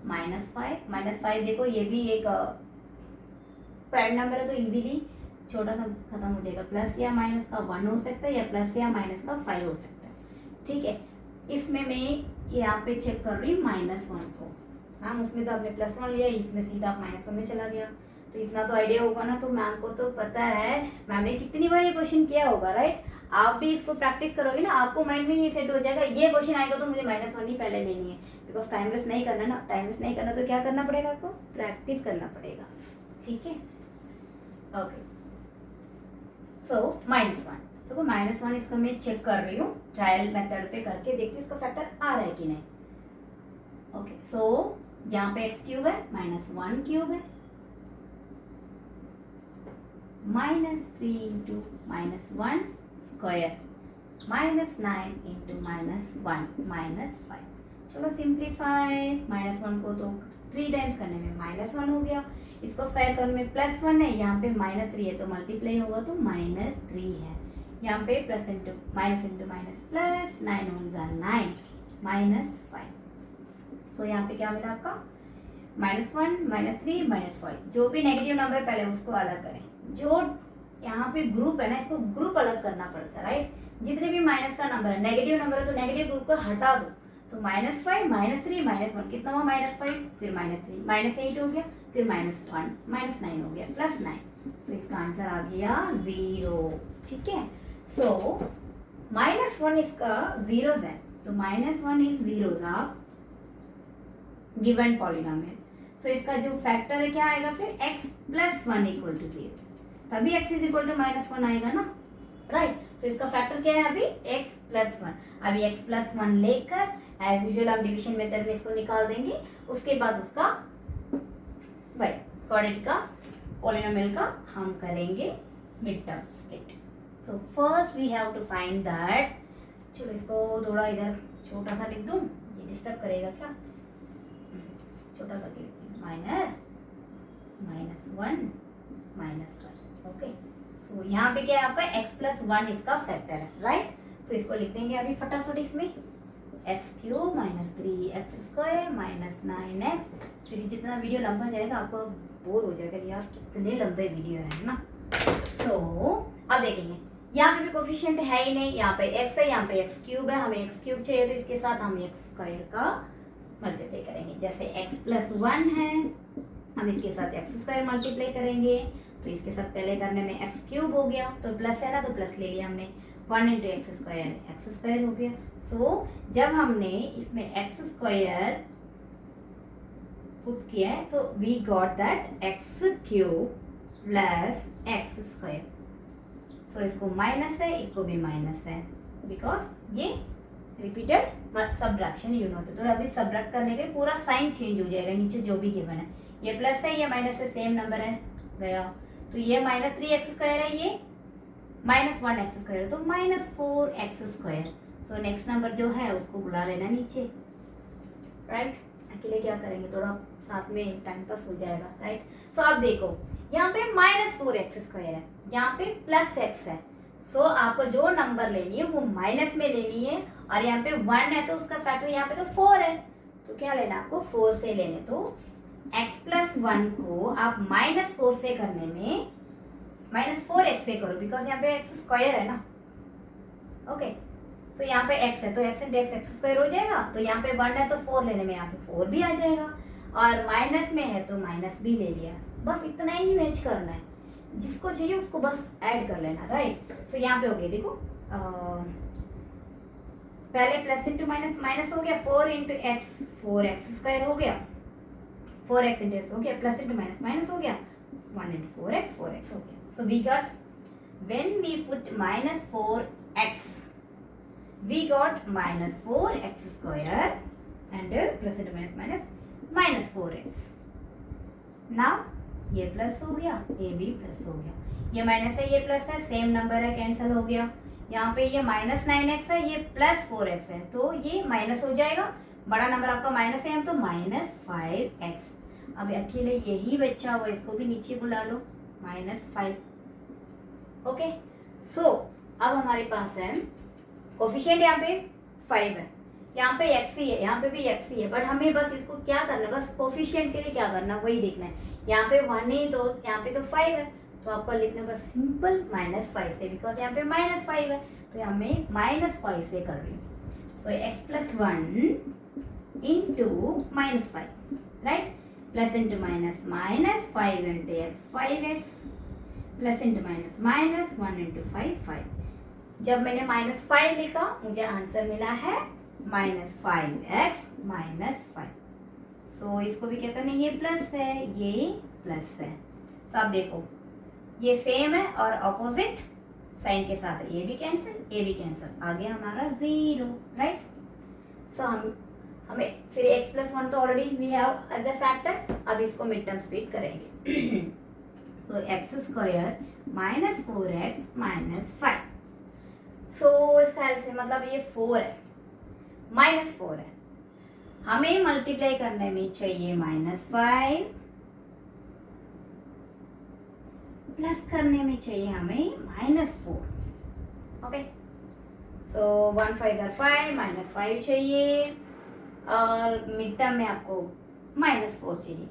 -5 देखो ये भी एक प्राइम नंबर है, तो इजीली छोटा सा खत्म हो जाएगा, प्लस या माइनस का 1 हो सकता है या प्लस या माइनस का 5 हो सकता है, ठीक है। इसमें मैं यहाँ पे चेक कर रही हूँ -1 को, हाँ उसमें तो आपने +1 लिया, इसमें सीधा आप -1 में चला गया, तो इतना तो आइडिया होगा ना। तो मैम को तो पता है, मैम ने कितनी बार ये क्वेश्चन किया होगा, राइट। आप भी इसको प्रैक्टिस करोगे ना, आपको माइंड में ये सेट हो जाएगा, ये क्वेश्चन आएगा तो मुझे -1 ही पहले लेनी है, बिकॉज टाइम वेस्ट नहीं करना ना। टाइम वेस्ट नहीं करना तो क्या करना पड़ेगा, आपको प्रैक्टिस करना पड़ेगा, ठीक है, ओके। सो -1, तो -1 इसको मैं चेक कर रही हूँ, ट्रायल मेथड पे करके देखती हूँ इसका फैक्टर आ रहा है कि नहीं, ओके। सो यहाँ पे x³ है, -1³ है, -3 इंटू -1 स्क्वायर -9 इंटू -1 -5। चलो सिंप्लीफाई, -1 को तो 3 टाइम्स करने में -1 हो गया, इसको स्क्वायर करने में +1 है, यहाँ पे -3 है तो मल्टीप्लाई होगा तो -3 है, यहाँ पे प्लस इंटू माइनस प्लस 9 1 9 -5। सो यहाँ पे क्या मिला आपका -1 -3 -5। जो भी नेगेटिव नंबर पहले उसको अलग करें, जो यहाँ पे ग्रुप है ना इसको ग्रुप अलग करना पड़ता है, राइट। जितने भी माइनस का नंबर है, नेगेटिव नंबर है तो नेगेटिव ग्रुप को हटा दो, तो -5 -3 -1 कितना हुआ, -5 फिर -3 -8 हो गया, फिर -1 -9 हो गया, +9। सो इसका आंसर आ गया 0, ठीक है। सो -1 इसका जीरोस है, तो -1 is zeros of given polynomial. So इसका जो फैक्टर है क्या आएगा फिर x + 1 = 0, तभी x = -1 आएगा ना, राइट। सो इसका फैक्टर क्या है अभी x + 1। अभी x + 1 लेकर एज यूजुअल हम डिवीजन मेथड में इसको निकाल देंगे, उसके बाद उसका भाई क्वाड्रेटिक का पॉलिनोमियल का हम करेंगे mid term split. So first we have to find that, चलो इसको थोड़ा इधर छोटा सा लिख दूं, ये डिस्टर्ब करेगा क्या, छोटा करके लिखती हूँ, -1 -1, ओके। सो यहाँ पे क्या है आपका x + 1 इसका फैक्टर है, राइट। सो इसको लिख देंगे अभी फटाफट इसमें, x³ - 3x² - 9x। फिर जितना वीडियो लंबा जाएगा आपको बोर हो जाएगा, यार कितने लंबे वीडियो है ना। सो अब देखेंगे, यहाँ पे भी कोफिशिएंट है ही नहीं, यहाँ पे x है, यहाँ पे x³ है, हमें x³ चाहिए तो इसके साथ हम x² का मल्टीप्लाई करेंगे। जैसे x + 1 है, हम इसके साथ x² मल्टीप्लाई करेंगे, तो इसके साथ पहले करने में x³ हो गया, तो प्लस है ना तो प्लस ले लिया हमने, 1 × x² हो गया। सो जब हमने इसमें x² पुट किया है तो we got that x³ + x²। सो इसको माइनस है, इसको भी माइनस है, बिकॉज ये रिपीटेड सब्ट्रैक्शन यूज होता है। तो अभी सब्ट्रैक्ट करने के पूरा साइन चेंज हो जाएगा, नीचे जो भी गिवन है, ये प्लस है ये माइनस है, सेम नंबर है गया, तो ये -3x² है, ये -1x² है, तो -4x²। सो नेक्स्ट नंबर जो है उसको बुला लेना नीचे, राइट। अकेले क्या करेंगे, थोड़ा साथ में टाइम पास हो जाएगा, राइट। सो अब देखो यहाँ पे -4x² है, यहाँ पे +x है। सो आपको जो नंबर लेनी है वो माइनस में लेनी है, और यहाँ पे 1 है तो उसका फैक्टर यहाँ पे तो 4 है, तो क्या लेना आपको 4 से लेने। तो x+1 को आप -4 से करने में -4x से करो, बिकॉज यहाँ पे x² है ना। ओके, तो यहाँ पे x है तो x इंटू x² हो जाएगा, तो यहाँ पे 1 है तो 4 लेने में यहाँ पे 4 भी आ जाएगा, और माइनस में है तो माइनस भी ले लिया। बस इतना ही मैच करना है, जिसको चाहिए उसको बस ऐड कर लेना, राइट। सो यहाँ पे हो गया, देखो पहले प्लस इंटू माइनस माइनस हो गया, 4 इंटू एक्स 4x² हो गया, 4x इंटू एक्स हो गया, प्लस इंटू माइनस माइनस हो गया, 1 इंटू 4x 4x हो गया। So we got when we put -4x we got -4x² and plus into minus -4x। now ये प्लस हो गया, ये भी प्लस हो गया, ये माइनस है ये प्लस है, सेम नंबर है कैंसिल हो गया। यहाँ पे ये -9x है, ये +4x है, तो ये माइनस हो जाएगा, बड़ा नंबर आपका माइनस है तो -5x। अब अकेले यही बच्चा हुआ, इसको भी नीचे बुला लो, -5। ओके, सो अब हमारे पास है कोफिशिएंट, यहाँ पे 5 है, यहाँ पे x ही है, यहाँ पे भी x ही है, बट हमें बस इसको क्या करना है, बस कोफिशिएंट के लिए क्या करना वही देखना है। यहाँ पे 1 ही, तो यहाँ पे तो 5 है, तो आपको लिखना बस सिंपल -5 से, बिकॉज यहाँ पे -5 है, तो यहाँ में -5 से कर रही हूँ। सो x+1 into -5, right, plus into minus -5 into x 5x, plus into minus 1 into 5। जब मैंने -5 लिखा मुझे आंसर मिला है -5x -5। सो इसको भी क्या करना है, ये प्लस है ये प्लस है, सब देखो ये सेम है और ऑपोजिट साइन के साथ है, ये भी कैंसिल ये भी कैंसिल, आ गया हमारा 0, राइट। सो हमें फिर x+1 तो already we have as a factor, अब इसको मिड टर्म स्प्लिट करेंगे। सो x² -4x -5। सो इस ख्याल से मतलब ये 4 है, -4 है, हमें मल्टीप्लाई करने में चाहिए -5, प्लस करने में चाहिए हमें -4। ओके, सो 1 5 -5 चाहिए, और मिड टर्म में आपको -4 चाहिए।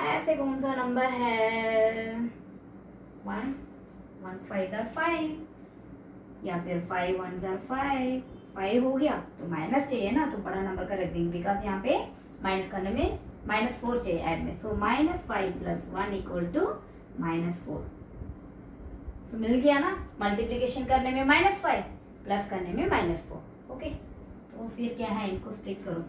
ऐसे कौन सा नंबर है, 1 5 5, या फिर 5 1 5, 5 हो गया तो माइनस चाहिए ना, तो बड़ा नंबर का रख देंगे, बिकॉज यहाँ पे माइनस करने में -4 चाहिए ऐड में। सो -5 + 1 = -4। सो मिल गया ना, मल्टीप्लिकेशन करने में -5, प्लस करने में -4। ओके, तो फिर क्या है, इनको स्प्लिट करो।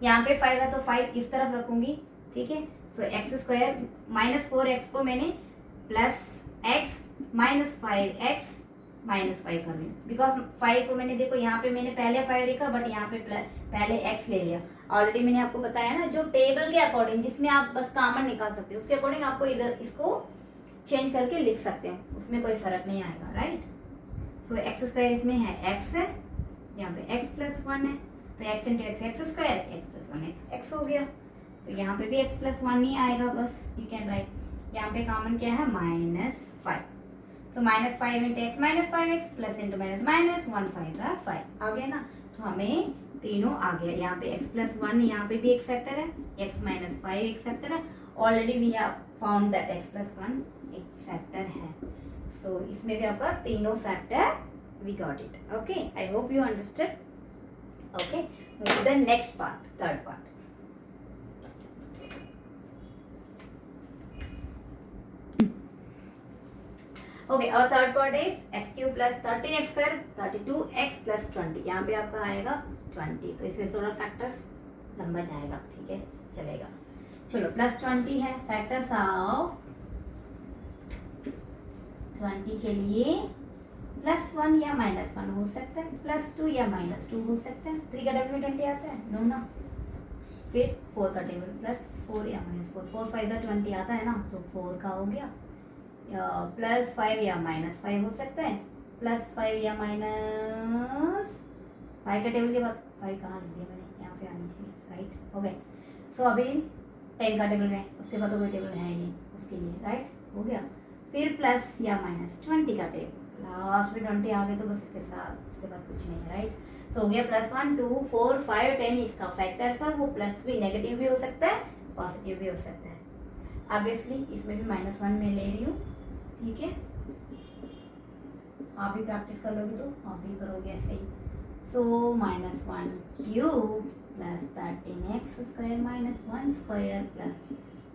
यहाँ पे 5 है तो 5 इस तरफ रखूंगी, ठीक है। सो x² -4x को मैंने +x -5x -5 कर रही हूँ, बिकॉज 5 को मैंने देखो यहाँ पे मैंने पहले 5 लिखा, बट यहाँ पे पहले x ले लिया। ऑलरेडी मैंने आपको बताया ना, जो टेबल के अकॉर्डिंग जिसमें आप बस कॉमन निकाल सकते हो, उसके अकॉर्डिंग आपको इधर इसको चेंज करके लिख सकते हो, उसमें कोई फर्क नहीं आएगा, राइट। सो x² इसमें है x है, यहाँ पे x+1 है, तो x into x x², x+1 x हो गया। तो यहाँ पे भी x+1 नहीं आएगा, बस यू कैन राइट, यहाँ पे कॉमन क्या है -5। तो -5 into x -5x, plus into minus 1 5 5 आ गया ना। तो हमें तीनों आ गया, यहाँ पे x+1 यहाँ पे भी एक फैक्टर है, x -5 एक फैक्टर है, already we have found that x+1 एक फैक्टर है। सो इसमें भी आपका तीनों factor we got it. Okay, I hope you understood. Okay, move the next part, third part. Okay, और third part is x³ + 13x² 32x + 20। यहाँ पे आपका आएगा 20, तो इसमें थोड़ा फैक्टर्स लंबा जाएगा, ठीक है, चलेगा। चलो, +20 है, फैक्टर्स ऑफ 20 के लिए +1 या -1 हो सकता है, +2 या -2 हो सकता है। 3 का टेबल में 20 आता है, नो ना। फिर 4 का टेबल +4 या -4, 4 5 20 आता है ना, तो 4 का हो गया, +5 या -5 हो सकता है, +5 या -5 का टेबल के बाद 5 कहाँ लिख दिया मैंने, यहाँ पे आनी चाहिए, राइट। ओके, सो अभी 10 का टेबल में, उसके बाद तो कोई टेबल है ही नहीं उसके लिए, राइट। हो गया। फिर प्लस या माइनस 20 का टेबल, लास्ट में 20 आ गए तो बस इसके साथ, उसके बाद कुछ नहीं है, राइट। सो हो गया +1 2 4 5 10, इसका फैक्टर सब वो प्लस भी नेगेटिव भी हो सकता है पॉजिटिव भी हो सकता है। ऑब्वियसली इसमें भी -1 में ले रही हूँ, ठीक है। आप भी प्रैक्टिस कर लोगे तो आप भी करोगे ऐसे ही। सो -1 cube plus 13x² -1 square plus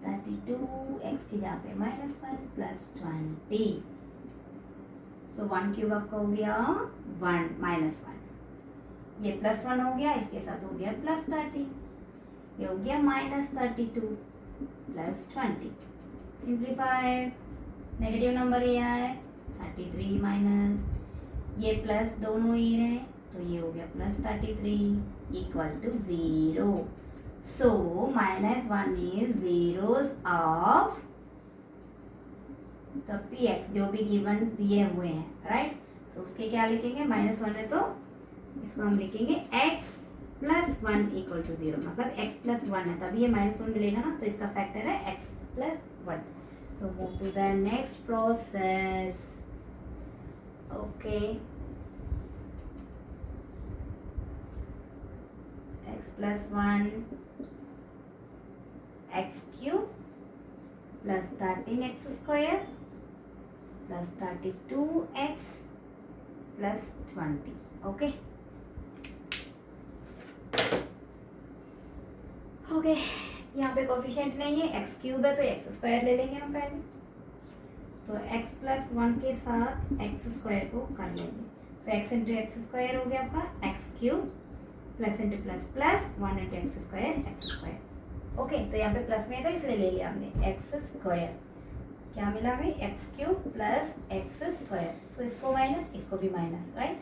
32x की जगह पे -1 प्लस 20। सो 1 क्यूब आपका हो गया 1 -1, ये +1 हो गया, इसके साथ हो गया +30, ये हो गया -32 प्लस 20। सिंप्लीफाई, नेगेटिव नंबर ये है 33 माइनस ये प्लस दोनों ही रहे तो ये हो गया +33 equal to 0। So -1 is zeros of तो px जो भी गिवन दिए हुए हैं, राइट। सो उसके क्या लिखेंगे, -1 है तो इसको हम लिखेंगे x + 1 इक्वल टू 0, मतलब x + 1 है तभी ये -1 मिलेगा ना, तो इसका फैक्टर है x + 1। So move to the next process. Okay, x + 1 x³ plus 13x² plus 32x plus 20। Okay okay, यहाँ पे कोफिशिएंट नहीं है, x³ है तो x² ले लेंगे हम पहले, तो x + 1 के साथ x² को कर लेंगे। सो x × x² हो गया आपका x³ plus × plus plus 1 × x²। Okay, तो यहाँ पे प्लस में है तो इसलिए ले लिया हमने x²। क्या मिला हमें, x³ प्लस x²। सो इसको माइनस, इसको भी माइनस, राइट।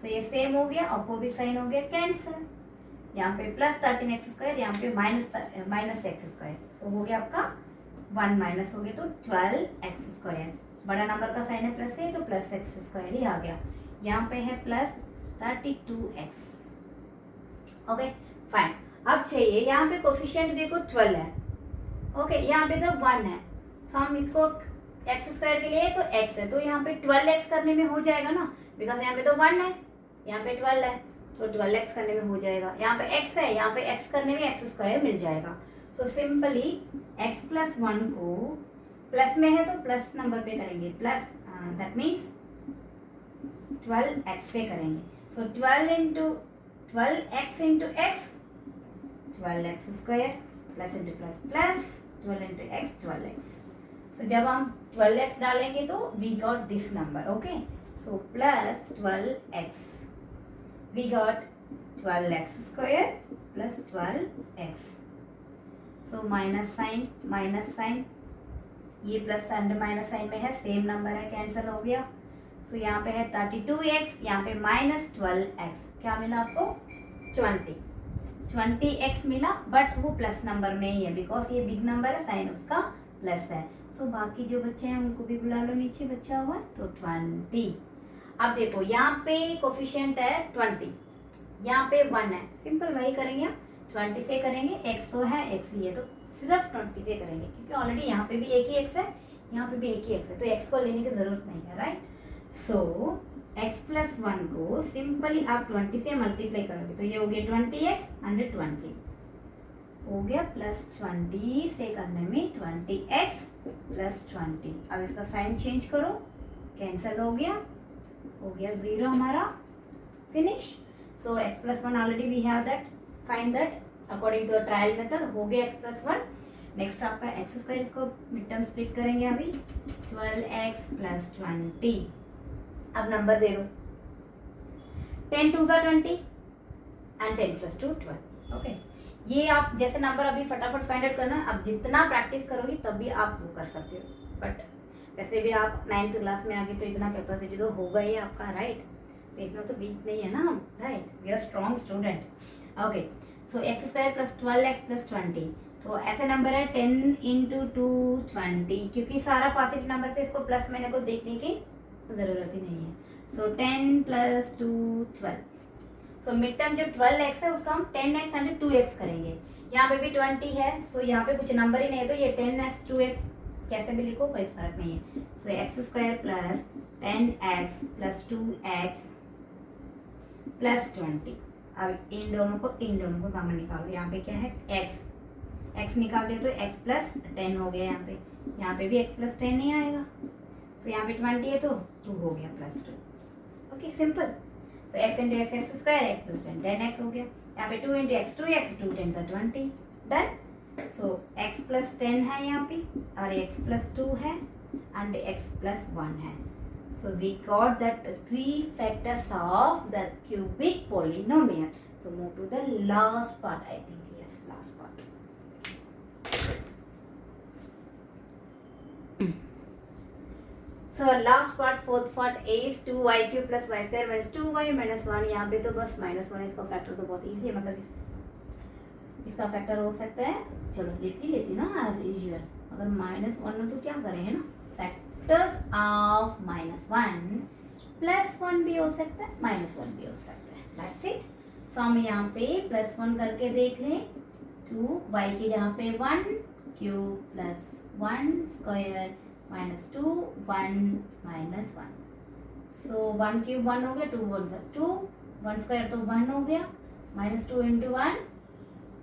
सो ये सेम हो गया, अपोजिट साइन हो गया, कैंसिल। यहाँ पे प्लस 13x², यहाँ पे माइनस x²। सो हो गया आपका 1 माइनस हो गया तो 12x²। बड़ा नंबर का साइन है प्लस है तो प्लस x² ही आ गया। यहाँ पे है प्लस 32x। Okay fine. अब चाहिए यहाँ पे कोफिशिएंट देखो 12 है, ओके यहाँ पे तो 1 है, सो हम इसको x² के लिए तो x है तो यहाँ पे 12x करने में हो जाएगा ना, बिकॉज यहाँ पे तो 1 है, यहाँ पे 12 है तो 12x करने में हो जाएगा। यहाँ पे x है, यहाँ पे x करने में x² मिल जाएगा। सो सिंपली x + 1 को प्लस में है तो प्लस नंबर पे करेंगे, प्लस दैट मीन्स 12x से करेंगे। So 12x × x 12x² plus × plus plus 12 × x 12x। So जब हम 12x डालेंगे तो we got this number, okay. So plus 12x, we got 12x² plus 12x। So minus sign, ये प्लस एंड माइनस साइन में है, सेम नंबर है, कैंसिल हो गया। सो यहाँ पे है 32x, यहाँ पे -12x, क्या मिला आपको 20x मिला, बट वो प्लस नंबर में ही है बिकॉज ये बिग नंबर है, साइन उसका प्लस है। सो बाकी जो बच्चे हैं उनको भी बुला लो, नीचे बच्चा हुआ तो 20। अब देखो यहाँ पे कोफिशिएंट है 20, यहाँ पे 1 है, सिंपल वही करेंगे हम, 20 से करेंगे, x तो है x ही है तो सिर्फ 20 से करेंगे क्योंकि ऑलरेडी यहाँ पे भी एक ही x है, यहाँ पे भी एक ही x है तो x को लेने की जरूरत नहीं है, राइट। सो x + 1 को सिंपली आप 20 से मल्टीप्लाई करोगे तो ये हो गया 20x × 20 हो गया, प्लस 20 से करने में 20x + 20। अब इसका साइन चेंज करो, कैंसिल हो गया 0 हमारा, finish. So x + 1 already we have that, find that according to trial method, हो गया x + 1। नेक्स्ट आपका x², इसको मिड टर्म स्प्लिट करेंगे अभी, 12x + 20। अब नंबर दे दो, 10 2 = 20 एंड 10 + 2 12। ओके, ये आप जैसे नंबर अभी फटाफट फाइंड आउट करना, अब जितना प्रैक्टिस करोगी तभी आप वो कर सकते हो। बट वैसे भी आप 9th क्लास में आगे तो इतना कैपेसिटी तो होगा ही आपका, राइट। तो इतना तो वीक नहीं है ना हम, right, we are strong student. Okay, so x² + 12x + 20, तो ऐसे नंबर है 10 × 2 20, क्योंकि सारा पॉजिटिव नंबर थे इसको प्लस मैंने को देखने की ज़रूरत ही नहीं है। सो 10 + 2 12। सो मिड टर्म जो 12x है उसका हम 10x × 2x करेंगे, यहाँ पे भी 20 है, सो यहाँ पे कुछ नंबर ही नहीं है तो ये 10x 2x कैसे भी लिखो कोई फर्क नहीं है। So x square plus 10x plus 2x plus 20। अब इन दोनों को कॉमन निकालो। यहाँ पे क्या है x निकाल दे तो x प्लस 10 हो गया। यहाँ पे भी x प्लस 10 नहीं आएगा। तो यहाँ पे 20 है तो 2 हो गया प्लस 2। Okay simple. तो x into x square x plus 10 10x हो गया। यहाँ पे 2 इंटू एक्स 2x 2 10 20 डन। सो x प्लस 10 है यहाँ पे और x प्लस 2 है एंड x प्लस 1 है। So we got that 3 factors of the cubic polynomial. So move to the last part, I think. Yes, last part. So last part, fourth part is 2y cube plus y square minus 2y minus 1. यहाँ पे तो बस minus 1 इसका फैक्टर तो बहुत easy है, मतलब इसका फैक्टर हो सकता है। चलो लिख लेती ना as usual। अगर minus 1 हो तो क्या करेंगे ना, फैक्टर्स ऑफ -1 प्लस 1 भी हो सकता है, -1 भी हो सकता है। That's it. सो हम यहाँ पे +1 करके देख लें। 2y की जहाँ पे 1 cube plus 1 square minus 2 1 minus 1। सो 1 क्यूब 1 हो गया, 2 1 सा 2, 1 स्क्वायर तो 1 हो गया, -2 इंटू 1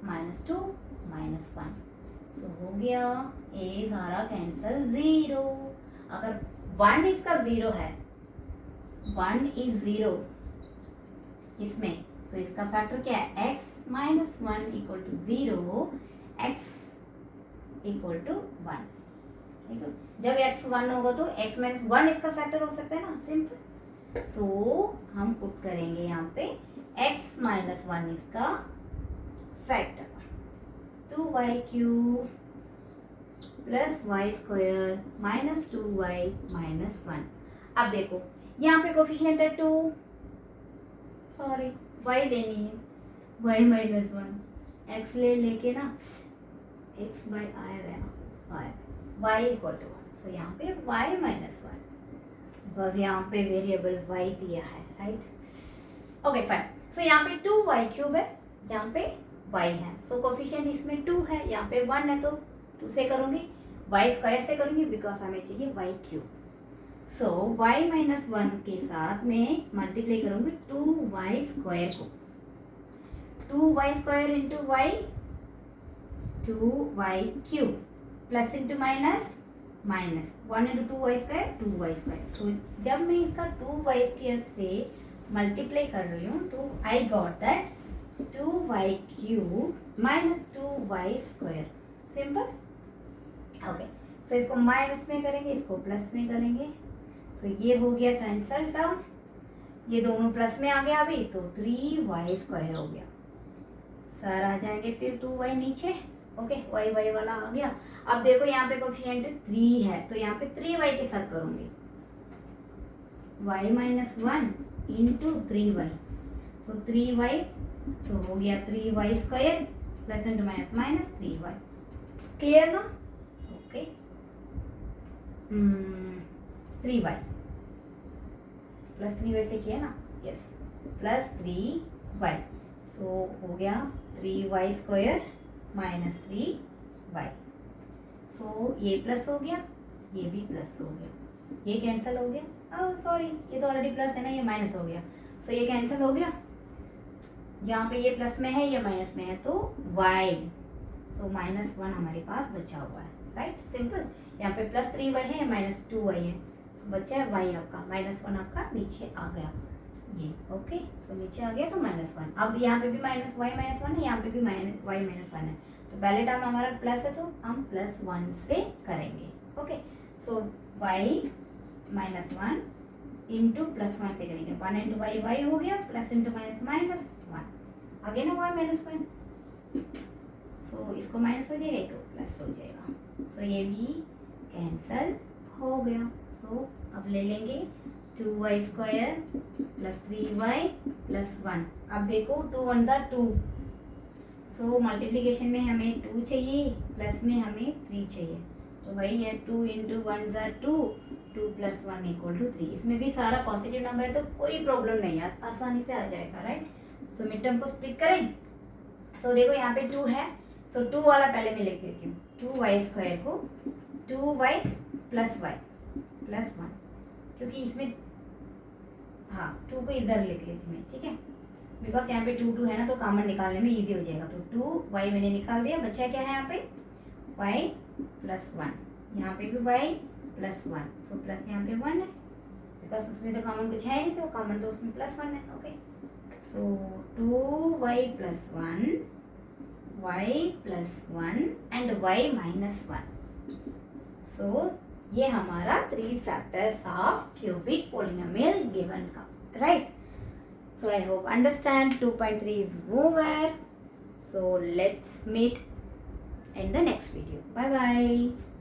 -2 -1। सो हो गया, ए सारा कैंसल 0। अगर 1 इसका 0 है, 1 इज 0 इसमें, सो इसका फैक्टर क्या है, x minus 1 equal to 0, x equal to 1। ठीक है, जब x 1 होगा तो x माइनस 1 इसका फैक्टर हो सकता है ना, सिंपल। सो हम पुट करेंगे यहाँ पे x माइनस 1 इसका factor, 2y cube plus y square minus 2y minus 1। अब देखो यहाँ पे कोफिशिएंट है 2, सॉरी y लेनी है, y माइनस 1, x लेके ना x बाई आएगा ना y इक्वल टू 1। सो यहाँ पे y माइनस 1 बिकॉज यहाँ पे वेरिएबल y दिया है, राइट। Okay fine. सो यहाँ पे 2y क्यूब है, यहाँ पे y है। सो कोफिशिएंट इसमें 2 है, यहाँ पे 1 है तो 2 से करूँगी, y स्क्वायर से करूँगी बिकॉज हमें चाहिए y क्यूब। सो y माइनस 1 के साथ में मल्टीप्लाई करूँगी 2y स्क्वायर को, 2y square into y 2y cube plus into minus minus 1 into 2y square 2y square. So जब मैं इसका 2y स्क्वायर से मल्टीप्लाई कर रही हूँ तो I got that 2y cube minus 2y square, simple. Okay, so इसको माइनस में करेंगे, इसको प्लस में करेंगे। सो ये हो गया कैंसल टर्म, ये दोनों प्लस में आ गया अभी तो 3y स्क्वायर हो गया। सर आ जाएंगे फिर 2y नीचे। ओके, y वाला आ गया। अब देखो यहाँ पे कोफिशिएंट 3 है तो यहाँ पे 3y के साथ करूंगी, y माइनस 1 इंटू 3y। सो 3y, सो हो गया 3y square plus into minus minus 3y। Clear ना? ओके, 3y प्लस 3y से किया ना, यस, प्लस 3y। तो हो गया 3y स्क्वायर माइनस 3y। सो ये प्लस हो गया, ये भी प्लस हो गया, ये कैंसिल हो गया। सॉरी, ये तो ऑलरेडी प्लस है ना, ये माइनस हो गया। सो ये कैंसिल हो गया, यहाँ पे ये प्लस में है, ये माइनस में है तो y। सो माइनस 1 हमारे पास बचा हुआ है, राइट, सिंपल। यहाँ पे प्लस 3y है, ये माइनस 2y है, तो बचा है y आपका, माइनस 1 आपका नीचे आ गया ये। ओके, तो नीचे आ गया तो -1। अब यहाँ पे भी माइनस y माइनस 1 है, यहाँ पे भी y माइनस 1 है, तो पहले टर्म हमारा प्लस है तो हम +1 से करेंगे। ओके, सो y माइनस 1 इंटू +1 से करेंगे, 1 इंटू y हो गया, प्लस इंटू माइनस माइनस 1 आगे ना, y माइनस 1। सो इसको माइनस हो जाएगा, तो प्लस हो जाएगा। सो ये भी कैंसल हो गया। सो अब ले लेंगे 2y square plus 3y plus 1। अब देखो 2 1 ज़ा 2, सो मल्टीप्लिकेशन में हमें 2 चाहिए, प्लस में हमें 3 चाहिए, तो वही है 2 इंटू 1 ज़ा 2, 2 प्लस 1 इक्वल टू 3। इसमें भी सारा पॉजिटिव नंबर है तो कोई प्रॉब्लम नहीं है, आसानी से आ जाएगा, राइट। सो मिड टर्म को स्प्लिट करें। सो देखो यहाँ पे 2 है, सो 2 वाला पहले मैं लिख देती हूँ, 2y स्क्वायर को 2y प्लस y प्लस 1, क्योंकि इसमें हाँ 2 को इधर लिख लेती मैं, ठीक है, बिकॉज यहाँ पे 2 है ना, तो कॉमन निकालने में इजी हो जाएगा। तो 2y मैंने निकाल दिया, बच्चा क्या है यहाँ पे y प्लस 1, यहाँ पे भी y प्लस 1, सो प्लस यहाँ पे 1 है, बिकॉज उसमें तो कॉमन कुछ है नहीं, तो कॉमन तो उसमें प्लस 1 है। Okay, so 2y plus 1, y plus 1 and y minus 1। सो ये हमारा 3 factors of cubic polynomial given का, right. So I hope understand 2.3 is over. So let's meet in the next video. Bye bye.